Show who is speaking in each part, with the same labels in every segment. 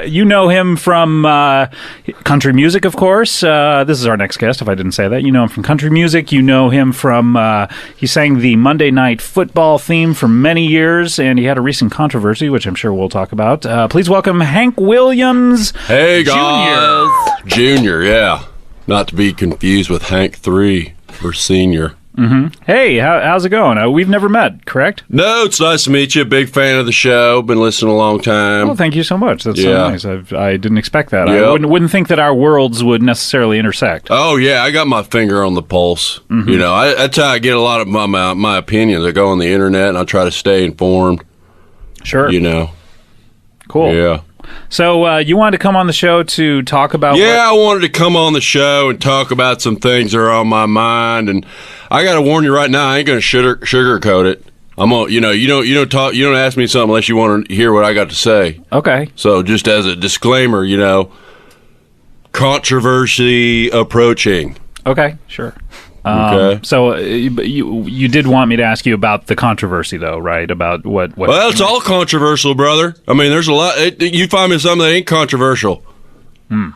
Speaker 1: You know him from country music, of course. This is our next guest, if I didn't say that. You know him from country music. You know him from, he sang the Monday Night Football theme for many years, and he had a recent controversy, which I'm sure we'll talk about. Please welcome Hank Williams
Speaker 2: Hey, guys. Junior, yeah. Not to be confused with Hank 3 or Senior.
Speaker 1: Mm-hmm. Hey, how's it going? We've never met, correct?
Speaker 2: No, it's nice to meet you. Big fan of the show. Been listening a long time.
Speaker 1: Well, thank you so much. That's so nice. I didn't expect that.
Speaker 2: Yep.
Speaker 1: I wouldn't think that our worlds would necessarily intersect.
Speaker 2: Oh, yeah. I got my finger on the pulse.
Speaker 1: Mm-hmm.
Speaker 2: You know, that's how I get a lot of my opinions. I go on the internet and I try to stay informed.
Speaker 1: Sure.
Speaker 2: You know.
Speaker 1: Cool.
Speaker 2: Yeah.
Speaker 1: So you wanted to come on the show to talk about...
Speaker 2: I wanted to come on the show and talk about some things that are on my mind, and I got to warn you right now, I ain't going to sugarcoat it. I'm gonna, you don't ask me something unless you want to hear what I got to say.
Speaker 1: Okay.
Speaker 2: So just as a disclaimer, controversy approaching.
Speaker 1: Okay, sure.
Speaker 2: Okay.
Speaker 1: So you did want me to ask you about the controversy, though, right? About what?
Speaker 2: Well, it's all controversial, brother. I mean, there's a lot. You find me something that ain't controversial. Can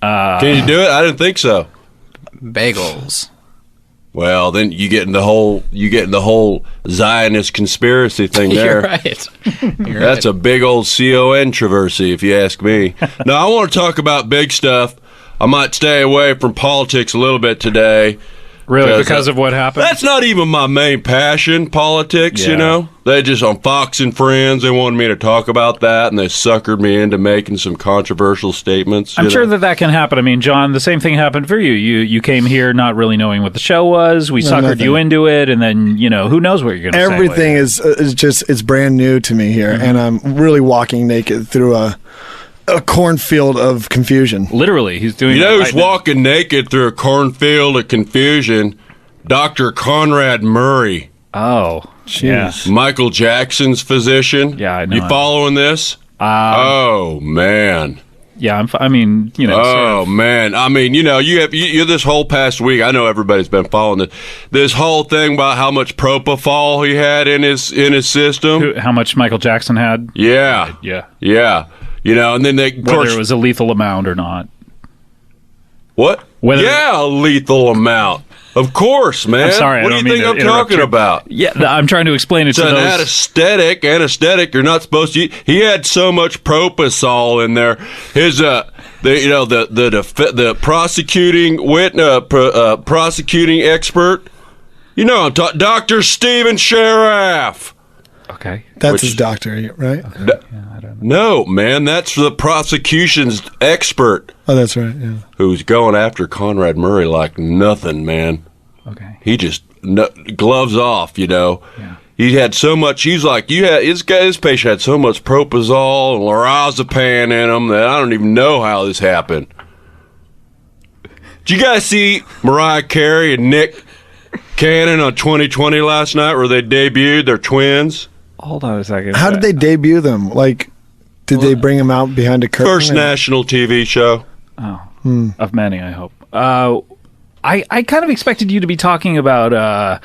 Speaker 2: you do it? I didn't think so.
Speaker 3: Bagels.
Speaker 2: Well, then you get in the whole Zionist conspiracy thing there.
Speaker 3: You're right.
Speaker 2: That's a big old controversy, if you ask me. Now, I want to talk about big stuff. I might stay away from politics a little bit today.
Speaker 1: Really, because of what happened?
Speaker 2: That's not even my main passion, politics, They just, on Fox and Friends, they wanted me to talk about that, and they suckered me into making some controversial statements.
Speaker 1: I'm sure that can happen. I mean, John, the same thing happened for you. You came here not really knowing what the show was. We suckered you into it, and then, who knows what you're going to say.
Speaker 4: Everything is just, it's brand new to me here, and I'm really walking naked through a cornfield of confusion.
Speaker 1: Literally, he's doing.
Speaker 2: Who's walking naked through a cornfield of confusion? Dr. Conrad Murray.
Speaker 1: Oh, jeez.
Speaker 2: Michael Jackson's physician.
Speaker 1: Yeah, I know.
Speaker 2: You following this? Oh man.
Speaker 1: Yeah,
Speaker 2: Oh man, I mean, you this whole past week. I know everybody's been following this whole thing about how much propofol he had in his system.
Speaker 1: How much Michael Jackson had?
Speaker 2: Yeah.
Speaker 1: Yeah.
Speaker 2: And then
Speaker 1: whether it was a lethal amount or not.
Speaker 2: What? A lethal amount. Of course, man.
Speaker 1: I'm sorry,
Speaker 2: what do you think I'm talking about?
Speaker 1: Yeah, I'm trying to explain it to those.
Speaker 2: It's an anesthetic. You're not supposed to. He had so much propofol in there. His the prosecuting expert. I'm talking Dr. Stephen Sharaff.
Speaker 1: Okay.
Speaker 4: That's his doctor, right?
Speaker 1: Okay. I don't
Speaker 2: know. No, man, that's the prosecution's expert.
Speaker 4: Oh, that's right, yeah.
Speaker 2: Who's going after Conrad Murray like nothing, man.
Speaker 1: Okay.
Speaker 2: He just, gloves off,
Speaker 1: Yeah.
Speaker 2: He had so much, his patient had so much propofol and lorazepam in him that I don't even know how this happened. Did you guys see Mariah Carey and Nick Cannon on 2020 last night where they debuted their twins?
Speaker 1: Hold on a second.
Speaker 4: How did they debut them? Like, did they bring them out behind a curtain?
Speaker 2: First national TV show.
Speaker 1: Oh, of many, I hope. I kind of expected you to be talking about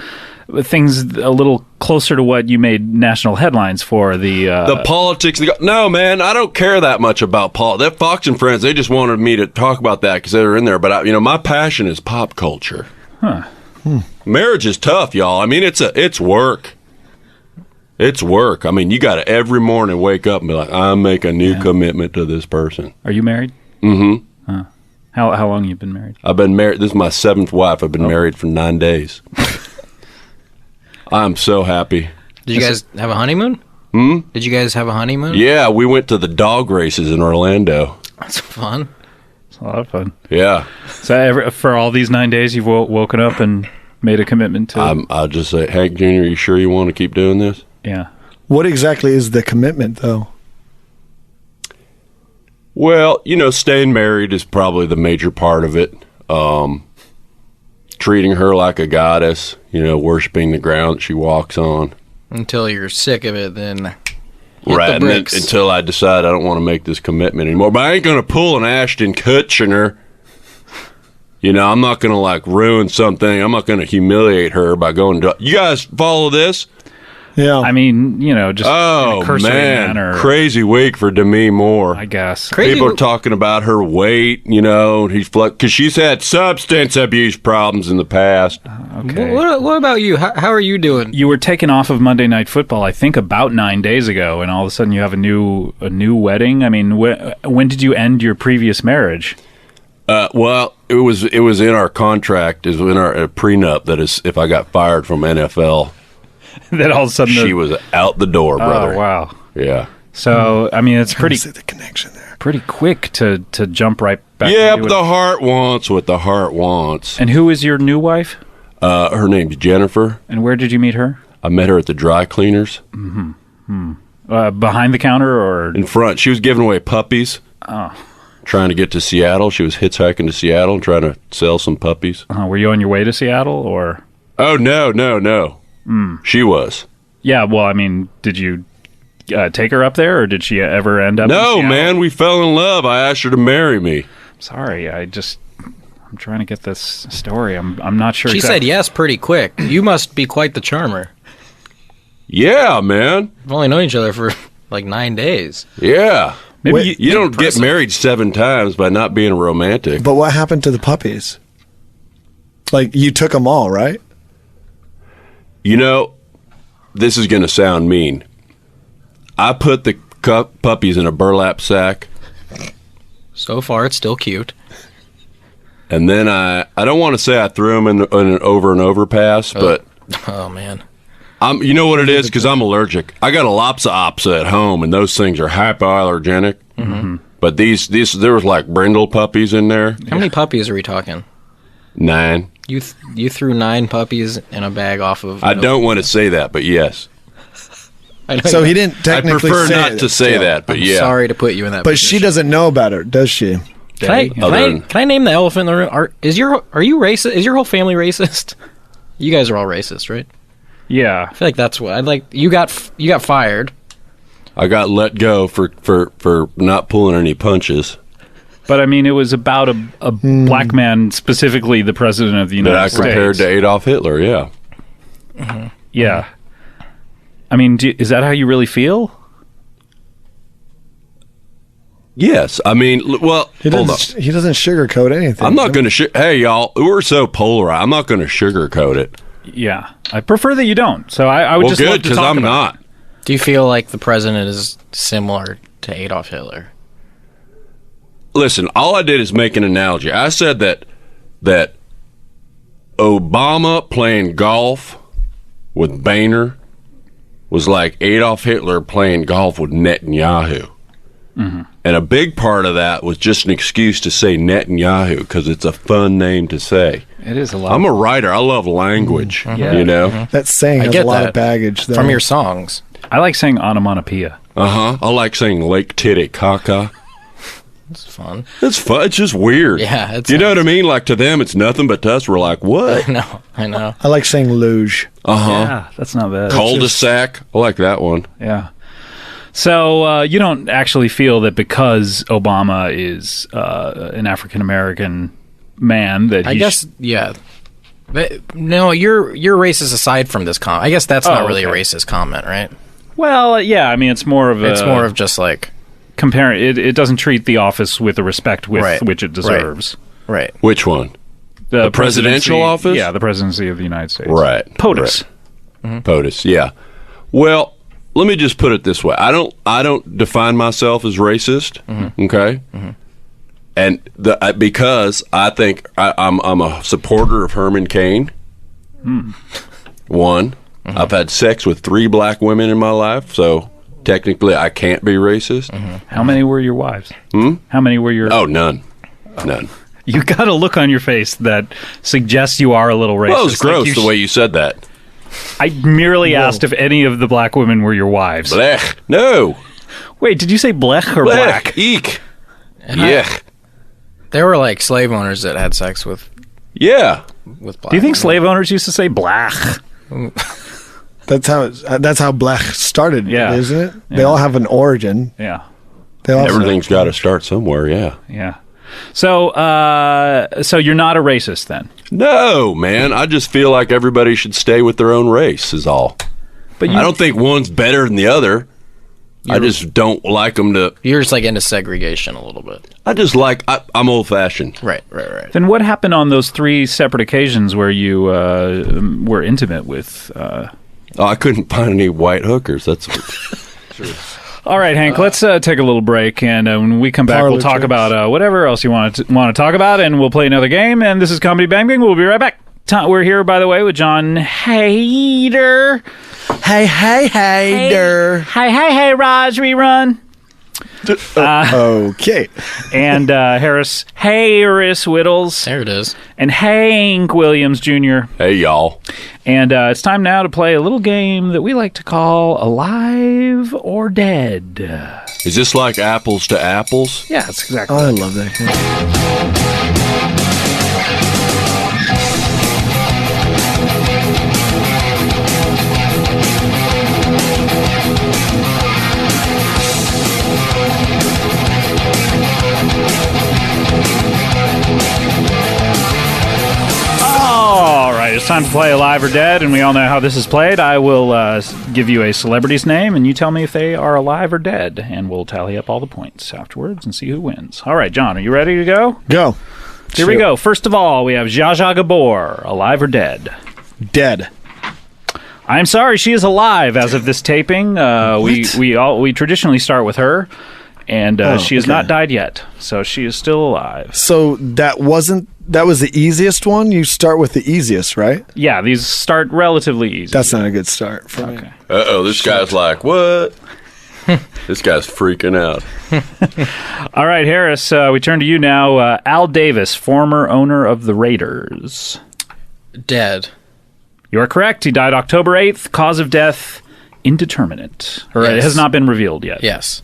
Speaker 1: things a little closer to what you made national headlines for. The
Speaker 2: politics. No, man, I don't care that much about politics. That Fox and Friends, they just wanted me to talk about that because they were in there. But, my passion is pop culture.
Speaker 1: Huh.
Speaker 2: Marriage is tough, y'all. I mean, it's work. It's work. I mean, you got to every morning wake up and be like, I make a new commitment to this person.
Speaker 1: Are you married?
Speaker 2: Mm-hmm.
Speaker 1: Huh. How long have you been married?
Speaker 2: I've been married. This is my 7th wife. I've been married for 9 days. I'm so happy.
Speaker 3: Did you guys have a honeymoon? Did you guys have a honeymoon?
Speaker 2: Yeah, we went to the dog races in Orlando.
Speaker 3: That's fun.
Speaker 1: It's a lot of fun.
Speaker 2: Yeah.
Speaker 1: So for all these 9 days, you've woken up and made a commitment to...
Speaker 2: I'll just say, Hank Jr., you sure you want to keep doing this?
Speaker 1: Yeah.
Speaker 4: What exactly is the commitment, though?
Speaker 2: Well, staying married is probably the major part of it. Treating her like a goddess, worshiping the ground she walks on.
Speaker 3: Until you're sick of it, then
Speaker 2: right,
Speaker 3: the bricks.
Speaker 2: And until I decide I don't want to make this commitment anymore. But I ain't going to pull an Ashton Kutcher. I'm not going to ruin something. I'm not going to humiliate her by going to... You guys follow this?
Speaker 4: Yeah.
Speaker 1: I mean, just in
Speaker 2: Oh
Speaker 1: a cursory
Speaker 2: man,
Speaker 1: manner,
Speaker 2: crazy week for Demi Moore.
Speaker 1: I guess.
Speaker 3: Crazy.
Speaker 2: People are talking about her weight, because she's had substance abuse problems in the past.
Speaker 1: Okay.
Speaker 3: What about you? How are you doing?
Speaker 1: You were taken off of Monday Night Football, I think, about 9 days ago, and all of a sudden you have a new wedding. I mean, when did you end your previous marriage?
Speaker 2: Well, it was in our contract, it was in our prenup that is if I got fired from NFL,
Speaker 1: That all of a sudden
Speaker 2: she was out the door, brother.
Speaker 1: Oh wow!
Speaker 2: Yeah.
Speaker 1: So I mean, it's pretty
Speaker 4: See the connection there.
Speaker 1: pretty quick to jump right back.
Speaker 2: Yeah,
Speaker 1: into
Speaker 2: but
Speaker 1: it.
Speaker 2: the heart wants what the heart wants.
Speaker 1: And who is your new wife?
Speaker 2: Her name's Jennifer.
Speaker 1: And where did you meet her?
Speaker 2: I met her at the dry cleaners
Speaker 1: Behind the counter or?
Speaker 2: in front. She was giving away puppies.
Speaker 1: Oh.
Speaker 2: Trying to get to Seattle. She was hitchhiking to Seattle and trying to sell some puppies.
Speaker 1: Were you on your way to Seattle or?
Speaker 2: Oh, no. She was.
Speaker 1: Yeah. Well, I mean, did you take her up there, or did she ever end up? in
Speaker 2: No,
Speaker 1: Seattle?
Speaker 2: man, we fell in love. I asked her to marry me.
Speaker 1: Sorry, I'm trying to get this story. I'm not sure.
Speaker 3: She said yes pretty quick. You must be quite the charmer.
Speaker 2: Yeah, man.
Speaker 3: We've only known each other for like 9 days.
Speaker 2: Yeah.
Speaker 1: Maybe
Speaker 4: Wait,
Speaker 2: You don't get
Speaker 3: Impressive.
Speaker 2: married 7 times by not being a romantic.
Speaker 4: But what happened to the puppies? Like, you took them all, right?
Speaker 2: This is going to sound mean. I put the puppies in a burlap sack,
Speaker 3: So far, it's still cute.
Speaker 2: and then I don't want to say I threw them in an over and overpass, but
Speaker 3: Oh man.
Speaker 2: you know what it is? Because I'm allergic. I got a Lopsa at home, and those things are hypoallergenic. Mm-hmm. But these there was like brindle puppies in there.
Speaker 3: How many puppies are we talking?
Speaker 2: 9.
Speaker 3: You threw 9 puppies in a bag off of.
Speaker 2: I don't want to say that, but yes.
Speaker 3: I know
Speaker 4: So
Speaker 3: you-
Speaker 4: he didn't
Speaker 2: I
Speaker 4: technically
Speaker 2: prefer
Speaker 4: say
Speaker 2: not
Speaker 4: it
Speaker 2: to say
Speaker 4: still.
Speaker 2: that, but
Speaker 3: I'm
Speaker 2: yeah.
Speaker 3: sorry to put you in that.
Speaker 4: But she
Speaker 3: position.
Speaker 4: doesn't know about it, does she?
Speaker 3: Can I,
Speaker 2: Other-
Speaker 3: can I name the elephant in the room? Are you racist? Is your whole family racist? You guys are all racist, right?
Speaker 1: Yeah.
Speaker 3: I feel like that's what I'd like. You got fired.
Speaker 2: I got let go for not pulling any punches
Speaker 1: But I mean, it was about a black man, specifically the president of the
Speaker 2: that I
Speaker 1: United States.
Speaker 2: compared to Adolf Hitler. Yeah.
Speaker 1: Yeah. I mean, is that how you really feel?
Speaker 2: Yes. I mean, well,
Speaker 4: He
Speaker 2: hold on.
Speaker 4: doesn't sugarcoat anything.
Speaker 2: I'm not going to. Hey, y'all, we're so polarized. I'm not going to sugarcoat it.
Speaker 1: Yeah. I prefer that you don't. So I would
Speaker 2: Well,
Speaker 1: just love
Speaker 2: good
Speaker 1: to
Speaker 2: because
Speaker 1: talk
Speaker 2: I'm
Speaker 1: about
Speaker 2: not.
Speaker 3: Do you feel like the president is similar to Adolf Hitler?
Speaker 2: Listen, all I did is make an analogy. I said that Obama playing golf with Boehner was like Adolf Hitler playing golf with Netanyahu.
Speaker 1: Mm-hmm.
Speaker 2: And a big part of that was just an excuse to say Netanyahu because it's a fun name to say.
Speaker 1: It is a lot.
Speaker 2: I'm a writer. I love language.
Speaker 1: Yeah.
Speaker 2: You know?
Speaker 4: That saying
Speaker 3: I
Speaker 4: has
Speaker 3: get
Speaker 4: a lot
Speaker 3: that.
Speaker 4: of baggage, though.
Speaker 3: From your songs.
Speaker 1: I like saying onomatopoeia.
Speaker 2: I like saying Lake Titicaca.
Speaker 3: It's fun.
Speaker 2: It's fun. It's just weird.
Speaker 3: Yeah, it
Speaker 2: you know
Speaker 3: sounds-
Speaker 2: what I mean? Like to them, it's nothing, but to us, we're like, what?
Speaker 3: I know.
Speaker 4: I like saying luge.
Speaker 1: Yeah, that's not bad.
Speaker 2: Cul-de-sac. I like that one.
Speaker 1: Yeah. So you don't actually feel that because Obama is an African American man that
Speaker 3: I
Speaker 1: he
Speaker 3: guess yeah. But, no, you're racist aside from this comment. I guess that's not really a
Speaker 1: okay.
Speaker 3: racist comment, right?
Speaker 1: well, yeah. I mean, it's more of
Speaker 3: It's more of just like
Speaker 1: comparing. It doesn't treat the office with the respect with
Speaker 3: Right,
Speaker 1: which it deserves.
Speaker 3: right.
Speaker 2: Which one?
Speaker 1: The
Speaker 2: presidential
Speaker 1: presidency-
Speaker 2: office?
Speaker 1: Yeah, the presidency of the United States.
Speaker 2: Right.
Speaker 1: POTUS.
Speaker 2: Right. POTUS. Yeah. Well, let me just put it this way. I don't define myself as racist. Okay. And because I think I'm a supporter of Herman Cain. One, I've had sex with 3 black women in my life, so technically I can't be racist.
Speaker 1: How many were your wives? How many were your?
Speaker 2: Oh, none.
Speaker 1: You got a look on your face that suggests you are a little racist.
Speaker 2: Well, it was
Speaker 1: Like
Speaker 2: gross
Speaker 1: you
Speaker 2: the way you said that.
Speaker 1: I merely asked if any of the black women were your wives.
Speaker 2: Blech. No.
Speaker 1: Wait, did you say blech or
Speaker 2: Blech.
Speaker 1: black?
Speaker 2: Eek.
Speaker 3: And
Speaker 2: Yeah.
Speaker 3: There were like slave owners that had sex with
Speaker 2: Yeah.
Speaker 3: black.
Speaker 1: Do you think slave owners used to say blach?
Speaker 4: That's how black started,
Speaker 1: Yeah.
Speaker 4: isn't it? They all have an origin.
Speaker 1: Yeah,
Speaker 4: They all
Speaker 2: Everything's got to start somewhere, yeah.
Speaker 1: yeah. So, so you're not a racist then?
Speaker 2: No, man. I just feel like everybody should stay with their own race, is all.
Speaker 1: But
Speaker 2: I don't think one's better than the other. I just don't like them to.
Speaker 3: You're just like into segregation a little bit.
Speaker 2: I just like. I'm old fashioned.
Speaker 3: Right.
Speaker 1: Then what happened on those 3 separate occasions where you were intimate with?
Speaker 2: Oh, I couldn't find any white hookers. That's what.
Speaker 1: All right, Hank. Let's take a little break, and when we come back, we'll talk about whatever else you want to talk about, and we'll play another game. And this is Comedy Bang Bang. We'll be right back. We're here, by the way, with John Hader.
Speaker 4: Hey, Hader.
Speaker 1: Hey, Raj rerun.
Speaker 4: Okay.
Speaker 1: And Harris Whittles.
Speaker 3: There it is.
Speaker 1: And Hank Williams Jr.
Speaker 2: Hey, y'all.
Speaker 1: And it's time now to play a little game that we like to call Alive or Dead.
Speaker 2: Is this like apples to apples?
Speaker 1: Yeah, that's exactly
Speaker 4: I love that game.
Speaker 1: All right, it's time to play Alive or Dead, and we all know how this is played. I will give you a celebrity's name, and you tell me if they are alive or dead, and we'll tally up all the points afterwards and see who wins. All right, John, are you ready to go?
Speaker 4: Go.
Speaker 1: Here we go. First of all, we have Zsa Zsa Gabor, alive or dead?
Speaker 4: Dead.
Speaker 1: I'm sorry, she is alive as of this taping. We traditionally start with her, and she has not died yet, so she is still alive.
Speaker 4: So that was the easiest one? You start with the easiest, right?
Speaker 1: Yeah, these start relatively easy.
Speaker 4: That's not a good start for me.
Speaker 2: Uh-oh, this guy's like, what? This guy's freaking out.
Speaker 1: All right, Harris, we turn to you now. Al Davis, former owner of the Raiders.
Speaker 3: Dead.
Speaker 1: You are correct. He died October 8th. Cause of death, indeterminate. Or it
Speaker 3: Yes.
Speaker 1: has not been revealed yet.
Speaker 3: Yes.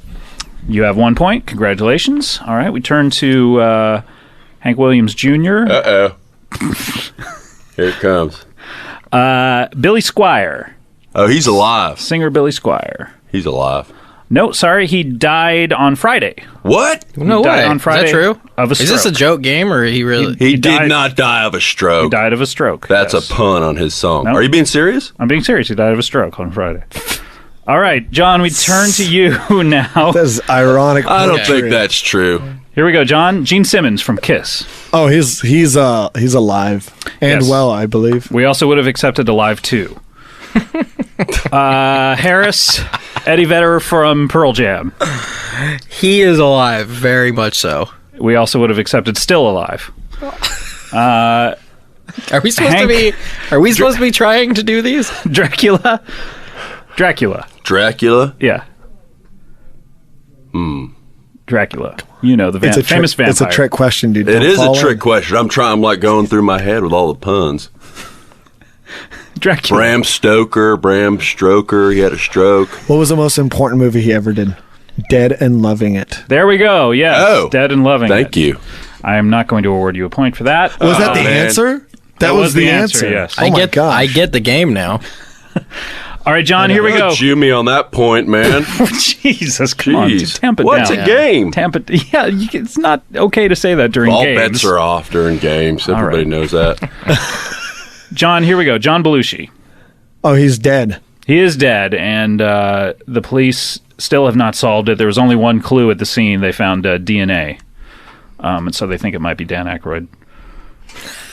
Speaker 1: You have 1 point. Congratulations. All right, we turn to Hank Williams Jr.
Speaker 2: Uh-oh. Here it comes.
Speaker 1: Billy Squier.
Speaker 2: Oh, he's alive.
Speaker 1: Singer Billy Squier.
Speaker 2: He's alive.
Speaker 1: No, sorry, he died on Friday.
Speaker 2: What?
Speaker 3: No
Speaker 1: died
Speaker 3: way.
Speaker 1: on Friday
Speaker 3: Is that true?
Speaker 1: of a
Speaker 3: Is this a
Speaker 1: stroke.
Speaker 3: joke game or he really?
Speaker 2: He did
Speaker 1: died-
Speaker 2: not die of a
Speaker 1: He
Speaker 2: stroke.
Speaker 1: died of a stroke.
Speaker 2: That's
Speaker 1: yes.
Speaker 2: a pun on his song.
Speaker 1: No.
Speaker 2: Are you being serious?
Speaker 1: I'm being serious. He died of a stroke on Friday. All right, John, we turn to you now.
Speaker 4: That's ironic.
Speaker 2: I don't
Speaker 4: poetry.
Speaker 2: think that's true.
Speaker 1: Here we go, John. Gene Simmons from Kiss.
Speaker 4: Oh, he's alive and
Speaker 1: Yes.
Speaker 4: well, I believe.
Speaker 1: We also would have accepted Alive too. Harris, Eddie Vedder from Pearl Jam.
Speaker 3: He is alive, very much so.
Speaker 1: We also would have accepted Still Alive.
Speaker 3: Are we supposed to
Speaker 1: Hank-
Speaker 3: be? Are we supposed to be trying to do these?
Speaker 1: Dracula.
Speaker 2: Dracula?
Speaker 1: Yeah. Dracula. You know, the
Speaker 4: It's a
Speaker 1: famous
Speaker 4: trick,
Speaker 1: vampire.
Speaker 4: It's a trick question, dude.
Speaker 2: It
Speaker 4: Don't
Speaker 2: is a
Speaker 4: fall
Speaker 2: trick
Speaker 4: in.
Speaker 2: question. I'm like going through my head with all the puns.
Speaker 1: Dracula.
Speaker 2: Bram Stoker. He had a stroke.
Speaker 4: What was the most important movie he ever did? Dead and Loving It.
Speaker 1: There we go. Yes.
Speaker 2: Oh,
Speaker 1: Dead and Loving
Speaker 2: Thank
Speaker 1: It.
Speaker 2: you.
Speaker 1: I am not going to award you a point for that.
Speaker 4: Was that the
Speaker 2: man.
Speaker 4: answer?
Speaker 1: That was the answer, yes.
Speaker 4: Oh my gosh.
Speaker 3: I get the game now.
Speaker 1: All right, John, here we go.
Speaker 2: Jew me on that point, man.
Speaker 1: Jesus, come on.
Speaker 2: Jeez.
Speaker 1: Tamp it
Speaker 2: What's
Speaker 1: down.
Speaker 2: a game?
Speaker 1: Tamp it. Yeah, it's not okay to say that during
Speaker 2: All
Speaker 1: games.
Speaker 2: bets are off during games. Everybody
Speaker 1: right.
Speaker 2: knows that.
Speaker 1: John, here we go. John Belushi.
Speaker 4: Oh, he's dead.
Speaker 1: He is dead, and the police still have not solved it. There was only one clue at the scene. They found DNA, and so they think it might be Dan Aykroyd.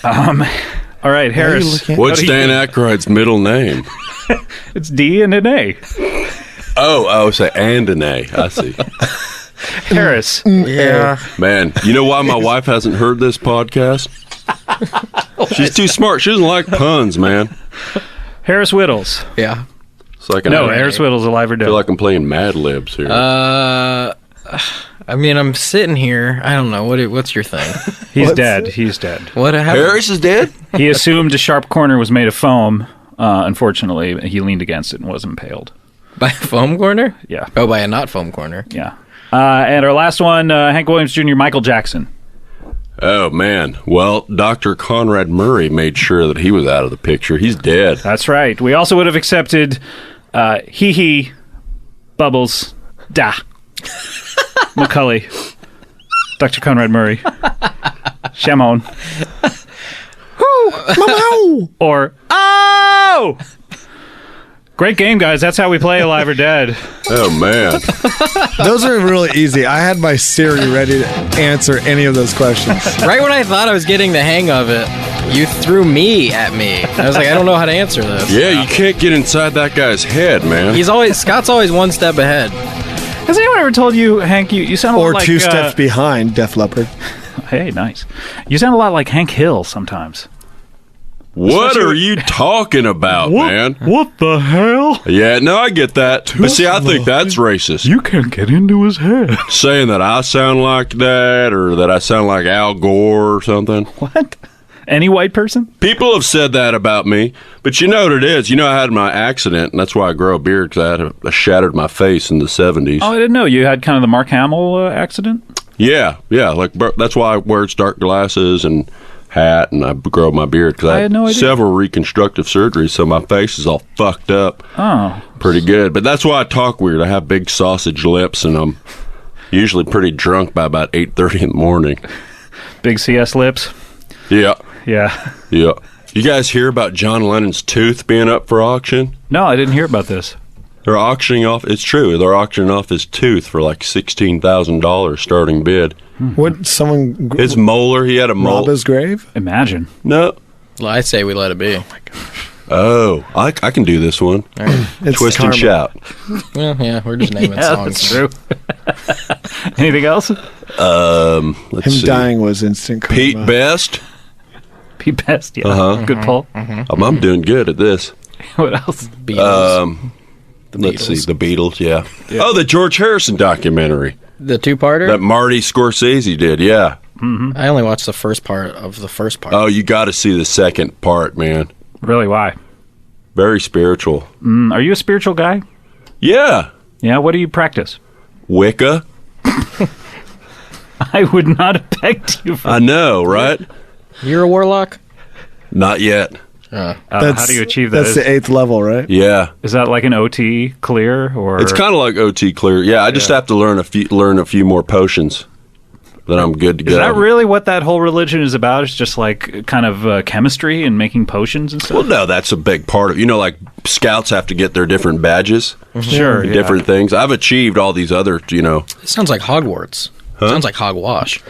Speaker 1: All right, Harris.
Speaker 4: looking at-
Speaker 2: What's
Speaker 1: What do you-
Speaker 2: Dan Aykroyd's middle name?
Speaker 1: It's D and an A.
Speaker 2: Oh, say and an A. I see.
Speaker 1: Harris.
Speaker 3: Yeah.
Speaker 2: Man, you know why my wife hasn't heard this podcast? She's too smart. She doesn't like puns, man.
Speaker 1: Harris Whittles.
Speaker 3: Yeah.
Speaker 2: It's like
Speaker 1: No,
Speaker 2: I
Speaker 1: Harris Whittles alive or dead.
Speaker 2: feel like I'm playing Mad Libs here.
Speaker 3: I mean, I'm sitting here. I don't know. What's your thing?
Speaker 1: He's
Speaker 4: What's
Speaker 1: dead.
Speaker 4: it?
Speaker 1: He's dead.
Speaker 3: What happened?
Speaker 2: Harris is dead?
Speaker 1: He assumed a sharp corner was made of foam. Unfortunately, he leaned against it and was impaled.
Speaker 3: By a foam corner?
Speaker 1: Yeah.
Speaker 3: Oh, by a not foam corner.
Speaker 1: Yeah. And our last one, Hank Williams Jr., Michael Jackson.
Speaker 2: Oh, man. Well, Dr. Conrad Murray made sure that he was out of the picture. He's dead.
Speaker 1: That's right. We also would have accepted Hee Bubbles, Da, Macaulay, Dr. Conrad Murray, Shamon, or Oh! Great game, guys. That's how we play Alive or Dead.
Speaker 2: Oh, man.
Speaker 4: Those are really easy. I had my Siri ready to answer any of those questions.
Speaker 3: Right when I thought I was getting the hang of it, you threw me at me. I was like, I don't know how to answer this.
Speaker 2: Yeah, you can't get inside that guy's head, man.
Speaker 3: Scott's always one step ahead.
Speaker 1: Has anyone ever told you, Hank, you sound a lot
Speaker 4: Or
Speaker 1: like...
Speaker 4: two steps behind Def Leppard.
Speaker 1: Hey, nice. You sound a lot like Hank Hill sometimes.
Speaker 2: What are you talking about, man?
Speaker 1: What the hell?
Speaker 2: Yeah, no, I get that. But see, I think that's racist.
Speaker 1: You can't get into his head.
Speaker 2: Saying that I sound like that or that I sound like Al Gore or something.
Speaker 1: What? Any white person?
Speaker 2: People have said that about me, but you know what it is. You know, I had my accident, and that's why I grow a beard, because I shattered my face in the 70s.
Speaker 1: Oh, I didn't know. You had kind of the Mark Hamill accident?
Speaker 2: Yeah, like that's why I wear dark glasses and hat, and I grow my beard, because I
Speaker 1: had no idea.
Speaker 2: several reconstructive surgeries, so my face is all fucked up.
Speaker 1: Oh.
Speaker 2: Pretty good. But that's why I talk weird. I have big sausage lips, and I'm usually pretty drunk by about 8:30 in the morning.
Speaker 1: Big CS lips?
Speaker 2: Yeah.
Speaker 1: Yeah.
Speaker 2: Yeah. You guys hear about John Lennon's tooth being up for auction?
Speaker 1: No, I didn't hear about this.
Speaker 2: They're auctioning off, it's true, they're auctioning off his tooth for like $16,000 starting bid.
Speaker 4: What, someone
Speaker 2: His molar, he had a
Speaker 4: rob
Speaker 2: molar.
Speaker 4: his grave?
Speaker 1: Imagine.
Speaker 2: No.
Speaker 3: Well, I say we let it be.
Speaker 2: Oh, I can do this one.
Speaker 4: It's
Speaker 2: Twist
Speaker 4: karma.
Speaker 2: and shout.
Speaker 3: Well, yeah, we're just naming
Speaker 1: Yeah,
Speaker 3: songs.
Speaker 1: that's true. Anything else?
Speaker 2: Let's
Speaker 4: Him
Speaker 2: see.
Speaker 4: dying was instant karma.
Speaker 2: Pete Best.
Speaker 1: Pete Best, yeah.
Speaker 2: Uh-huh.
Speaker 1: Good pull.
Speaker 2: I'm doing good at this.
Speaker 1: What else?
Speaker 3: Beatles.
Speaker 2: Let's see,
Speaker 3: Beatles.
Speaker 2: the Beatles, yeah. Oh, the George Harrison documentary
Speaker 3: The two-parter?
Speaker 2: that Marty Scorsese did, yeah.
Speaker 3: I only watched the first part of the first part.
Speaker 2: Oh, you got to see the second part, man.
Speaker 1: Really, why?
Speaker 2: Very spiritual.
Speaker 1: Are you a spiritual guy?
Speaker 2: Yeah.
Speaker 1: Yeah, what do you practice?
Speaker 2: Wicca.
Speaker 1: I would not have pegged you for
Speaker 2: I know, right?
Speaker 3: You're a warlock?
Speaker 2: Not yet.
Speaker 1: how do you achieve that?
Speaker 4: That's the 8th level, right?
Speaker 2: Yeah.
Speaker 1: Is that like an OT clear or
Speaker 2: It's kind of like OT clear. Yeah, I just have to learn a few more potions. Then I'm good to go.
Speaker 1: Is that really what that whole religion is about? It's just like kind of chemistry and making potions and stuff?
Speaker 2: Well, no, that's a big part of like scouts have to get their different badges,
Speaker 1: Sure, yeah.
Speaker 2: different things. I've achieved all these other,
Speaker 3: It sounds like Hogwarts. Sounds like hogwash.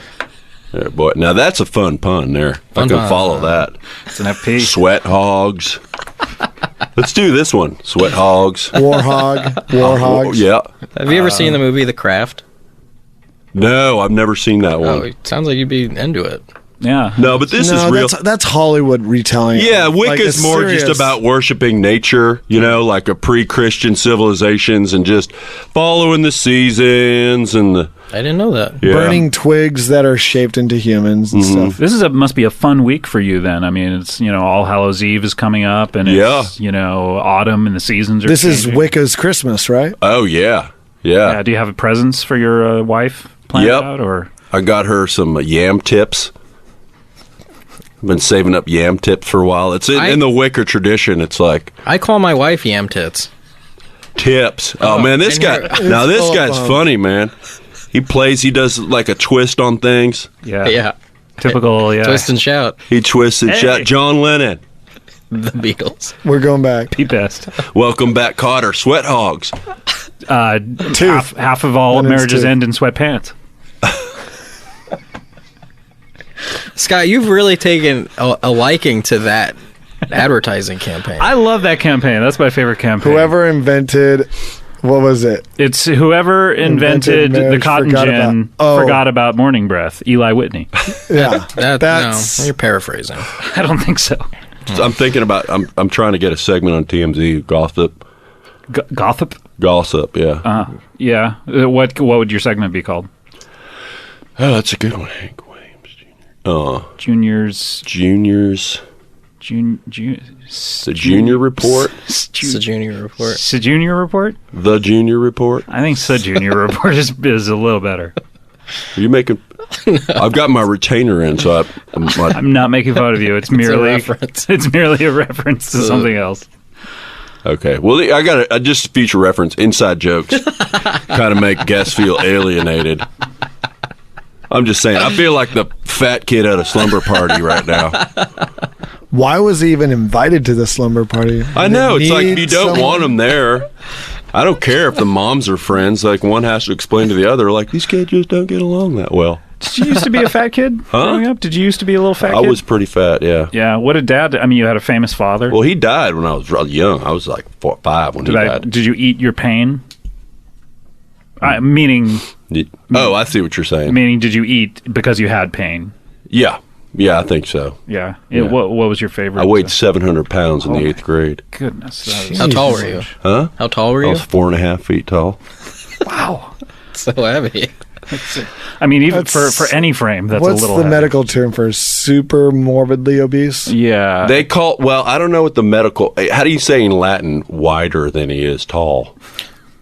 Speaker 2: Yeah, boy. Now that's a fun pun there.
Speaker 3: Fun
Speaker 2: I can
Speaker 3: pun.
Speaker 2: follow that.
Speaker 1: It's an FP.
Speaker 2: Sweat hogs. Let's do this one. Sweat hogs.
Speaker 4: Warhogs.
Speaker 2: Yeah.
Speaker 3: Have you ever seen the movie The Craft?
Speaker 2: No, I've never seen that one.
Speaker 3: Oh, it sounds like you'd be into it.
Speaker 1: Yeah.
Speaker 2: No, but this is
Speaker 4: No,
Speaker 2: real.
Speaker 4: that's Hollywood retelling.
Speaker 2: Yeah,
Speaker 4: Like,
Speaker 2: Wicca's
Speaker 4: it's
Speaker 2: more
Speaker 4: serious.
Speaker 2: just about worshiping nature, like a pre-Christian civilizations and just following the seasons and the
Speaker 3: I didn't know that.
Speaker 2: yeah.
Speaker 4: burning twigs that are shaped into humans and stuff.
Speaker 1: This must be a fun week for you then. I mean, it's, All Hallows Eve is coming up and it's, autumn and the seasons are
Speaker 4: This is
Speaker 1: changing.
Speaker 4: Wicca's Christmas, right?
Speaker 2: Oh yeah.
Speaker 1: Yeah, do you have a presents for your wife planned
Speaker 2: Yep.
Speaker 1: out or
Speaker 2: I got her some yam tips. I've been saving up yam tips for a while. It's in the Wicca tradition. It's like
Speaker 3: I call my wife Yam Tits.
Speaker 2: tips. Oh man, this
Speaker 3: and
Speaker 2: guy.
Speaker 3: here-
Speaker 2: Now this
Speaker 4: full of
Speaker 2: guy's
Speaker 4: fun.
Speaker 2: funny, man. He does like a twist on things.
Speaker 3: Yeah.
Speaker 1: typical
Speaker 3: Twist and shout.
Speaker 2: He twists and
Speaker 1: Hey.
Speaker 2: shout. John Lennon.
Speaker 3: The Beatles.
Speaker 4: We're going back.
Speaker 1: Pete Best.
Speaker 2: Welcome back, Cotter. Sweat hogs.
Speaker 1: Half of all
Speaker 4: Lenin's
Speaker 1: marriages
Speaker 4: tooth.
Speaker 1: end in sweatpants.
Speaker 3: Scott, you've really taken a liking to that advertising campaign.
Speaker 1: I love that campaign. That's my favorite campaign.
Speaker 4: Whoever invented, what was it?
Speaker 1: It's whoever invented the
Speaker 4: marriage,
Speaker 1: cotton
Speaker 4: forgot
Speaker 1: gin
Speaker 4: about-
Speaker 1: forgot about morning breath. Eli Whitney.
Speaker 4: Yeah,
Speaker 3: No, you're paraphrasing.
Speaker 1: I don't think so.
Speaker 2: I'm thinking about. I'm trying to get a segment on TMZ. Gossip.
Speaker 1: Gossip?
Speaker 2: Gossip. Yeah.
Speaker 1: Yeah. What would your segment be called?
Speaker 2: Oh, that's a good one. Hank Williams Jr.
Speaker 1: Juniors.
Speaker 2: Juniors. The Junior Report.
Speaker 3: It's a junior report.
Speaker 1: Junior report?
Speaker 2: The Junior Report.
Speaker 1: I think Junior report is a little better.
Speaker 2: Are you making? I've got my retainer in, so
Speaker 1: I'm not making fun of you. It's merely
Speaker 3: reference.
Speaker 1: It's merely a reference to something else.
Speaker 2: okay. Well, I got just a future reference. Inside jokes, kind of make guests feel alienated. I'm just saying. I feel like the fat kid at a slumber party right now.
Speaker 4: Why was he even invited to the slumber party?
Speaker 2: I know. It's like
Speaker 4: Need
Speaker 2: you don't
Speaker 4: someone-
Speaker 2: want him there. I don't care if the moms are friends. Like one has to explain to the other, like these kids just don't get along that well.
Speaker 1: Did you used to be a fat kid growing up? Did you used to be a little fat
Speaker 2: I
Speaker 1: kid?
Speaker 2: was pretty fat, yeah.
Speaker 1: Yeah. What did Dad? I mean, you had a famous father.
Speaker 2: Well, he died when I was real young. I was like 4 or 5 when he died.
Speaker 1: Did you eat your pain? Meaning,
Speaker 2: Oh, I see what you're saying.
Speaker 1: did you eat because you had pain?
Speaker 2: Yeah, I think so.
Speaker 1: Yeah.
Speaker 2: Yeah.
Speaker 1: What was your favorite?
Speaker 2: I weighed 700 pounds in the 8th grade.
Speaker 1: Goodness. That is
Speaker 3: How tall were you?
Speaker 2: Huh?
Speaker 3: How tall were
Speaker 2: I
Speaker 3: you?
Speaker 2: was 4.5 feet tall.
Speaker 1: wow.
Speaker 3: So heavy.
Speaker 1: I mean, even
Speaker 4: That's-
Speaker 1: for any frame, that's
Speaker 4: What's
Speaker 1: a little
Speaker 4: the
Speaker 1: heavy.
Speaker 4: medical term for super morbidly obese?
Speaker 1: Yeah.
Speaker 2: They call, well, I don't know what the medical, how do you say in Latin, wider than he is tall?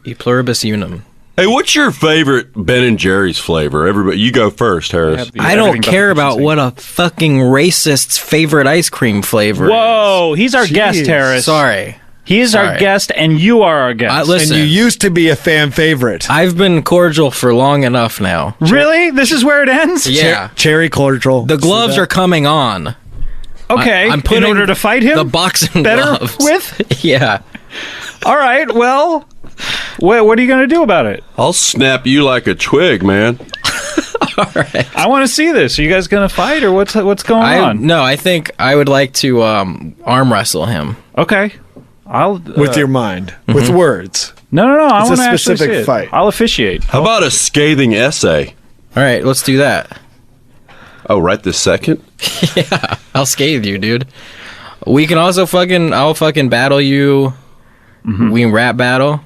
Speaker 3: E pluribus unum.
Speaker 2: Hey, what's your favorite Ben and Jerry's flavor? Everybody, you go first, Harris.
Speaker 3: I don't care about what a fucking racist's favorite ice cream flavor is.
Speaker 1: Whoa, he's our guest,
Speaker 4: Jeez.
Speaker 1: Harris.
Speaker 3: Sorry.
Speaker 1: He's our
Speaker 3: Sorry.
Speaker 1: guest, and you are our guest.
Speaker 3: Listen,
Speaker 4: And you used to be a fan favorite.
Speaker 3: I've been cordial for long enough now.
Speaker 1: Really? This is where it ends?
Speaker 3: Yeah.
Speaker 4: Cherry cordial.
Speaker 3: The gloves are coming on.
Speaker 1: Okay.
Speaker 3: I'm putting
Speaker 1: in order to fight him?
Speaker 3: the boxing
Speaker 1: better
Speaker 3: gloves
Speaker 1: with?
Speaker 3: Yeah.
Speaker 1: All right. Well, what are you going to do about it?
Speaker 2: I'll snap you like a twig, man.
Speaker 1: I want to see this. Are you guys going to fight, or what's going on?
Speaker 3: No, I think I would like to arm wrestle him.
Speaker 1: Okay. I'll
Speaker 4: with your mind, with words.
Speaker 1: No. I
Speaker 4: It's a
Speaker 1: want to actually
Speaker 4: specific
Speaker 1: see it.
Speaker 4: fight.
Speaker 1: I'll officiate.
Speaker 2: How about a scathing essay?
Speaker 3: All right, let's do that.
Speaker 2: Oh, right this second?
Speaker 3: Yeah, I'll scathe you, dude. We can also I'll fucking battle you. We can rap battle.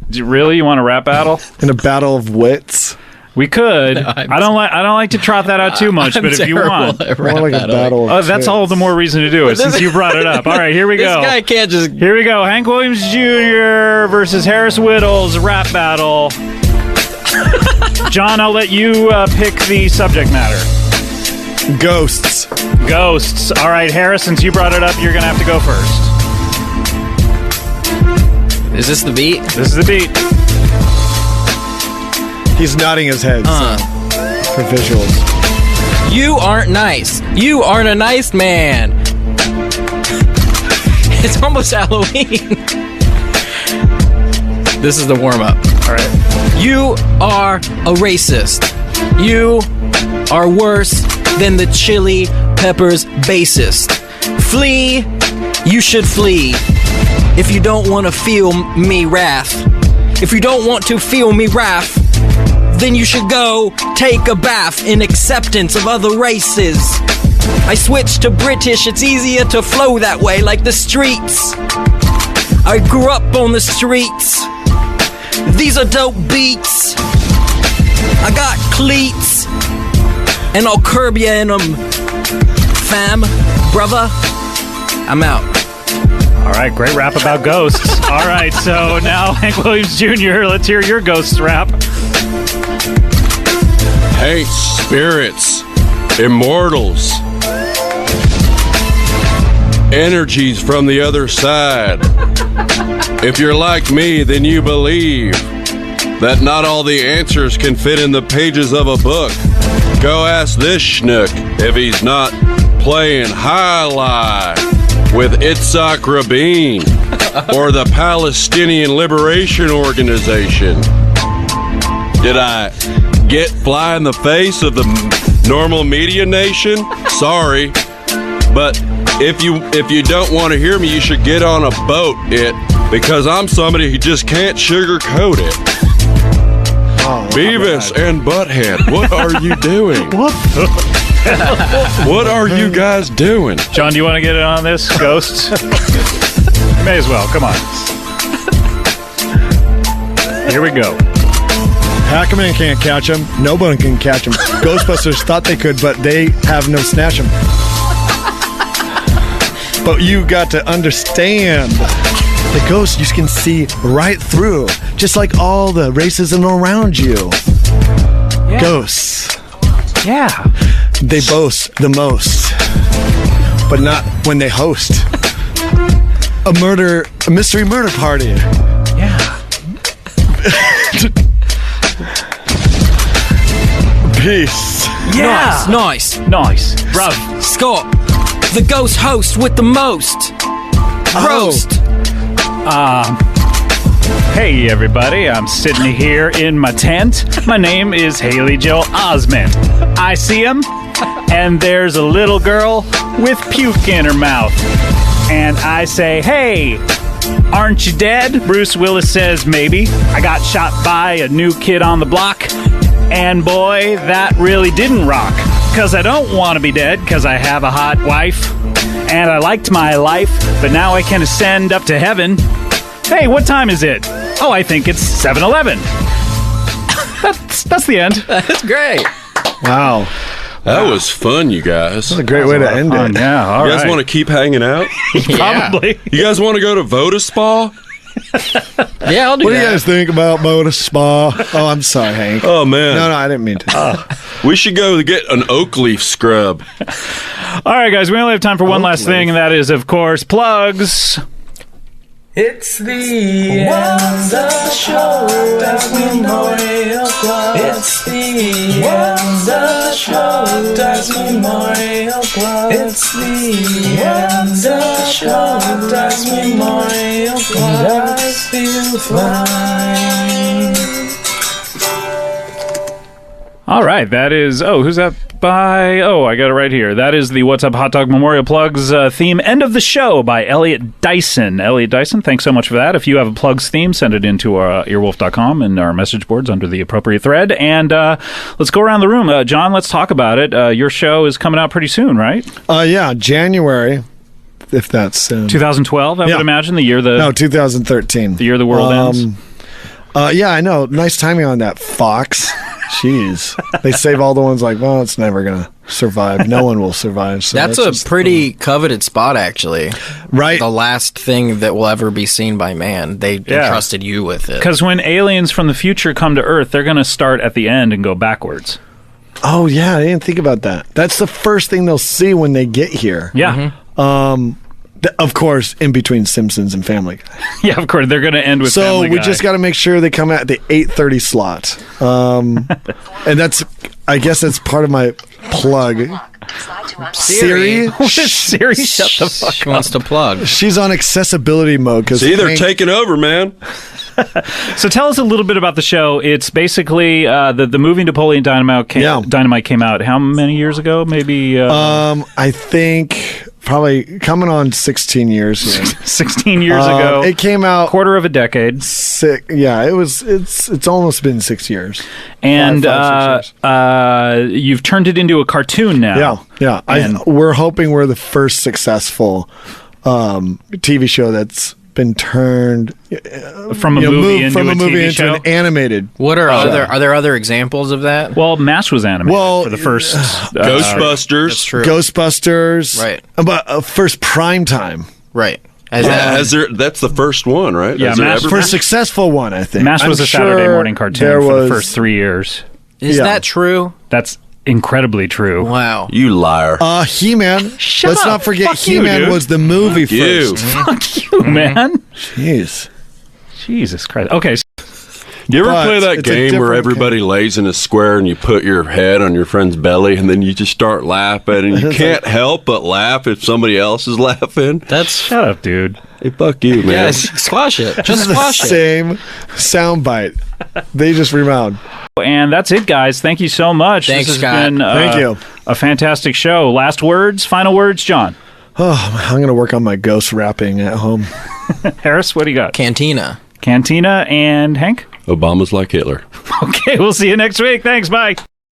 Speaker 1: Really? You want a rap battle?
Speaker 4: In a battle of wits.
Speaker 1: We could.
Speaker 3: I'm
Speaker 1: I don't like to trot that out too much, but if you want,
Speaker 4: More like a battle of
Speaker 1: that's all the more reason to do it since you brought it up. All right, here we
Speaker 3: This
Speaker 1: go.
Speaker 3: guy can't just.
Speaker 1: Here we go. Hank Williams Jr. versus Harris Whittles rap battle. John, I'll let you pick the subject matter.
Speaker 4: Ghosts.
Speaker 1: Ghosts. All right, Harris, since you brought it up, you're going to have to go first.
Speaker 3: Is this the beat?
Speaker 1: This is the beat.
Speaker 4: He's nodding his head for visuals.
Speaker 3: You aren't nice. You aren't a nice man. It's almost Halloween. This is the warm up.
Speaker 1: All right.
Speaker 3: You are a racist. You are worse than the Chili Peppers bassist. Flee. You should flee. If you don't want to feel me wrath. If you don't want to feel me wrath, then you should go take a bath in acceptance of other races. I switched to British, it's easier to flow that way, like the streets. I grew up on the streets. These are dope beats. I got cleats, and I'll curb you in them. Fam, brother, I'm out.
Speaker 1: All right, great rap about ghosts. All right, so now Hank Williams Jr., let's hear your ghosts rap.
Speaker 2: Hey, spirits, immortals, energies from the other side. If you're like me, then you believe that not all the answers can fit in the pages of a book. Go ask this schnook if he's not playing high with Itzhak Rabin or the Palestinian Liberation Organization. Did I get fly in the face of the normal media nation? Sorry, but if you don't want to hear me, you should get on a boat. Because I'm somebody who just can't sugarcoat it.
Speaker 4: Oh,
Speaker 2: Beavis and Butthead, what are you doing? What are you guys doing?
Speaker 1: John, do you want to get in on this? Ghosts? May as well. Come on. Here we go.
Speaker 4: Hackerman can't catch him. No one can catch him. Ghostbusters thought they could, but they have no snatch him. But you got to understand. The ghost you can see right through, just like all the racism around you.
Speaker 1: Yeah.
Speaker 4: Ghosts.
Speaker 1: Yeah.
Speaker 4: They boast the most, but not when they host a mystery murder party.
Speaker 1: Yeah.
Speaker 4: Peace.
Speaker 1: Yeah.
Speaker 3: Nice.
Speaker 1: Nice. Bruv.
Speaker 3: Scott, the ghost host with the most. Roast.
Speaker 1: Hey everybody, I'm sitting here in my tent. My name is Haley Joel Osment. I see him, and there's a little girl with puke in her mouth. And I say, hey, aren't you dead? Bruce Willis says, maybe. I got shot by a new kid on the block. And boy, that really didn't rock. Cause I don't want to be dead, cause I have a hot wife. And I liked my life, but now I can ascend up to heaven. Hey, what time is it? Oh, I think it's 7-Eleven. That's the end.
Speaker 3: That's great.
Speaker 4: Wow.
Speaker 2: That was fun, you guys.
Speaker 4: That's a great way to end it.
Speaker 1: Yeah, all
Speaker 2: You guys
Speaker 1: right.
Speaker 2: want to keep hanging out?
Speaker 1: Probably.
Speaker 2: You guys want to go to Voda Spa?
Speaker 3: Yeah, I'll do
Speaker 4: What do
Speaker 3: that.
Speaker 4: you guys think about Moda Spa? Oh, I'm sorry, Hank.
Speaker 2: Oh, man.
Speaker 4: No, I didn't mean to.
Speaker 2: We should go get an oak leaf scrub.
Speaker 1: All right, guys, we only have time for one last thing, and that is, of course, plugs.
Speaker 5: It's the end of the show as we know it. It's the end of the show as we know it. It's the end of the show as we know it. I feel fine.
Speaker 1: All right, that is... Oh, who's that by? Oh, I got it right here. That is the What's Up Hot Dog Memorial Plugs theme, End of the Show by Elliot Dyson. Elliot Dyson, thanks so much for that. If you have a plugs theme, send it into earwolf.com and our message boards under the appropriate thread. And let's go around the room. John, let's talk about it. Your show is coming out pretty soon, right?
Speaker 4: Yeah, January, if that's soon.
Speaker 1: 2012, I
Speaker 4: Yeah.
Speaker 1: would imagine, the year
Speaker 4: No, 2013.
Speaker 1: the year the world ends.
Speaker 4: Yeah, I know. Nice timing on that, Fox. Jeez. They save all the ones like, well, it's never going to survive. No one will survive. So
Speaker 3: That's
Speaker 4: just
Speaker 3: a pretty coveted spot, actually.
Speaker 4: right.
Speaker 3: The last thing that will ever be seen by man. They entrusted you with it.
Speaker 1: Because when aliens from the future come to Earth, they're going to start at the end and go backwards.
Speaker 4: Oh, yeah. I didn't think about that. That's the first thing they'll see when they get here.
Speaker 1: Yeah.
Speaker 4: Of course, in between Simpsons and Family Guy.
Speaker 1: Yeah, of course. They're going to end with
Speaker 4: So
Speaker 1: Family
Speaker 4: we
Speaker 1: Guy.
Speaker 4: just got to make sure they come at the 8:30 slot. And that's, I guess that's part of my plug. Siri?
Speaker 1: Siri, shut the fuck
Speaker 3: She wants to plug.
Speaker 4: She's on accessibility mode. Cause
Speaker 2: See, they're
Speaker 4: Hank-
Speaker 2: taking over, man.
Speaker 1: So tell us a little bit about the show. It's basically the movie Napoleon Dynamite came out how many years ago? Maybe
Speaker 4: I think probably coming on 16 years here.
Speaker 1: 16 years ago.
Speaker 4: It came out
Speaker 1: quarter of a decade.
Speaker 4: it's almost been 6 years.
Speaker 1: And
Speaker 4: Five, 6 years.
Speaker 1: you've turned it into a cartoon now.
Speaker 4: Yeah. We're hoping we're the first successful TV show that's been turned
Speaker 1: From a movie into
Speaker 4: from
Speaker 1: a
Speaker 4: a movie
Speaker 1: TV
Speaker 4: into
Speaker 1: show.
Speaker 4: an animated.
Speaker 3: What are are there other examples of that?
Speaker 1: Well, MASH was animated
Speaker 4: Well,
Speaker 1: for the first...
Speaker 2: Ghostbusters.
Speaker 3: That's true.
Speaker 4: Ghostbusters,
Speaker 3: Right.
Speaker 4: But first prime time,
Speaker 3: Right. As
Speaker 2: That's the first one, right?
Speaker 1: Yeah,
Speaker 2: Has there
Speaker 1: MASH
Speaker 2: ever
Speaker 4: first
Speaker 2: been?
Speaker 4: successful one, I think.
Speaker 1: MASH was
Speaker 4: I'm
Speaker 1: a Saturday
Speaker 4: sure
Speaker 1: morning cartoon
Speaker 4: there
Speaker 1: for
Speaker 4: was,
Speaker 1: the first 3 years.
Speaker 3: is
Speaker 4: yeah.
Speaker 3: that true?
Speaker 1: That's incredibly true.
Speaker 3: Wow.
Speaker 2: You liar.
Speaker 4: He-Man.
Speaker 1: Shut
Speaker 4: Let's
Speaker 1: up.
Speaker 4: not forget
Speaker 1: Fuck you,
Speaker 4: He-Man
Speaker 1: dude.
Speaker 4: was the movie
Speaker 2: you.
Speaker 4: first.
Speaker 1: Fuck you, man.
Speaker 4: Jeez.
Speaker 1: Jesus Christ. Okay,
Speaker 2: You ever
Speaker 4: But
Speaker 2: play that
Speaker 4: it's a
Speaker 2: game where
Speaker 4: different
Speaker 2: everybody lays in a square and you put your head on your friend's belly and then you just start laughing and you can't help but laugh if somebody else is laughing?
Speaker 3: That's
Speaker 1: shut up, dude.
Speaker 2: Hey, fuck you, man.
Speaker 3: yes. Squash it.
Speaker 4: This
Speaker 3: Just
Speaker 4: is the
Speaker 3: squash it.
Speaker 4: same soundbite. They just rebound.
Speaker 1: And that's it, guys. Thank you so much.
Speaker 3: Thanks,
Speaker 1: this has
Speaker 3: Scott.
Speaker 1: been
Speaker 4: Thank you.
Speaker 1: a fantastic show. Last words, final words, John.
Speaker 4: Oh, I'm going to work on my ghost rapping at home.
Speaker 1: Harris, what do you got?
Speaker 3: Cantina.
Speaker 1: Cantina and Hank?
Speaker 2: Obama's like Hitler.
Speaker 1: Okay, we'll see you next week. Thanks. Bye.